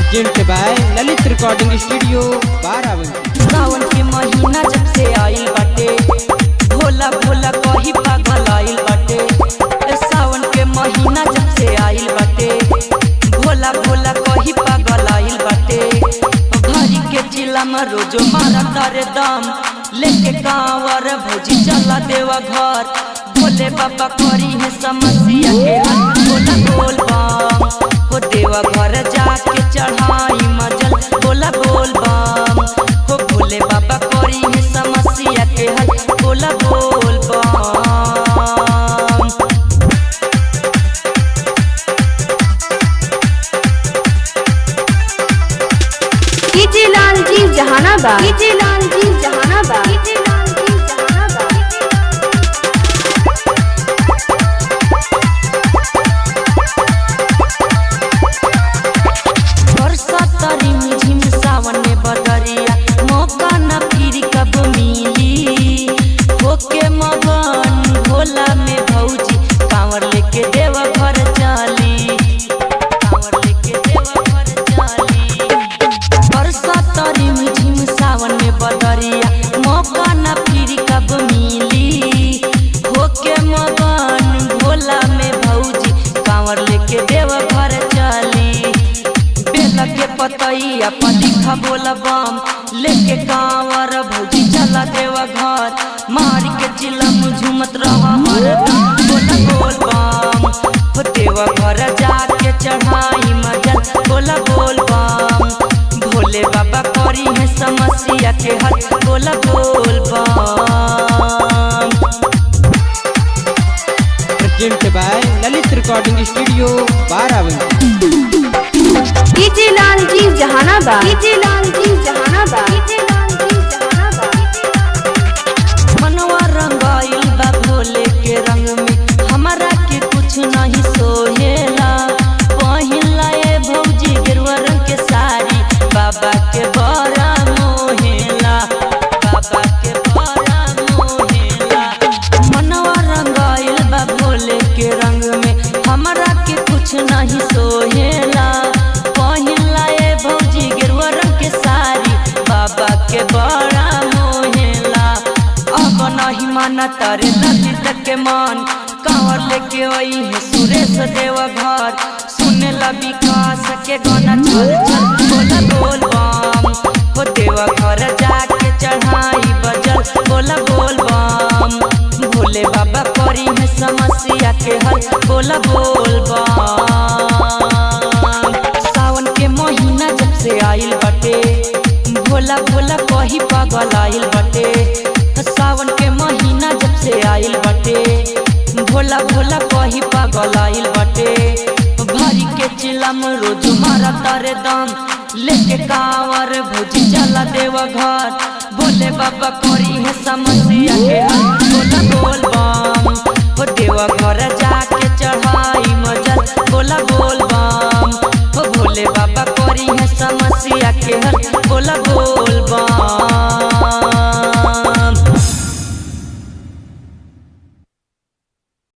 Present by Lalit recording studio Barabanki. सावन के महीना जब से आइल बाटे, भोला भोला कही पागल आइल बाटे। सावन के महीना जब से आइल बाटे, भोला भोला कही पागल आइल बाटे। भरी के जिला में रोजो मारा तारे दम, लेके कांवर भौजी चला देवा घर। भोले बाबा करी है समस्या के हल, भोला बोल बम हो देवा घर जाके चढ़ाई मजल। भोला बोल बम हो भोले बाबा करी है समस्या के हल, भोला बोल बम। DJ Lal ji Jahanabad, DJ Lal ji Jahanabad, DJ Lal ji Jehanabad. बरसातरी झिम सावन में बदरिया, मौका न फिर कब मिली। होके मगन भोला में भौजी कांवर लेके देवा घर चली, कांवर लेके देवा घर चली। बरसातरी झिम सावन में बदरिया, मौका न फिर कब मिली। होके मगन भोला में भौजी कांवर लेके देवा घर चली। बेला के पतैया पतिखा बोला बम, लेके कांवर भौजी चला देवा घर। मारी के चिलम झूमत रहा हरदम, बोला बोल बम हो देवा घर जाके चढ़ाई मजल। बोला बोल बम भोले बाबा करी है समस्या के हल, बोला बोल बम। Present by Lalit recording studio Barabanki. DJ Lal ji Jahanabad, DJ Lal ji Jahanabad, DJ Lal ji Jehanabad. मनवा रंगाइल बा भोले के रंग में, हमारा के कुछ नहीं सोहेला। पहिला ए भौजी गेरुआ रंग के साड़ी, बाबा के बड़ा मोहेला, बाबा के बड़ा मोहेला। मनवा रंगाइल बा भोले के रंग में, हमारा के कुछ नहीं सोहेला। पहिला ए भौजी गेरुआ रंग के साड़ी, बाबा के बड़ा मोहेला। अब नहीं माना तारे ललित के मन, कांवर लेके आई है सुरेश देवा घर। सुने ला विकास के गाना चल चल, बोला बोल बम हो देवा घर जाके चढ़ाई बजल। बोला बोल बम भोले बाबा करी है समस्या के हल, बोला बोल बम। सावन के महीना जब से आइल बाटे, भोला भोला कही पागल आइल बाटे। सावन के महीना जब से आइल बाटे, भोला भोला कही पागल आइल बाटे। भरी के चिलम रोज मारा तारे दम, लेके कांवर भौजी चला देवा घर। भोले बाबा करी है समस्या के हल,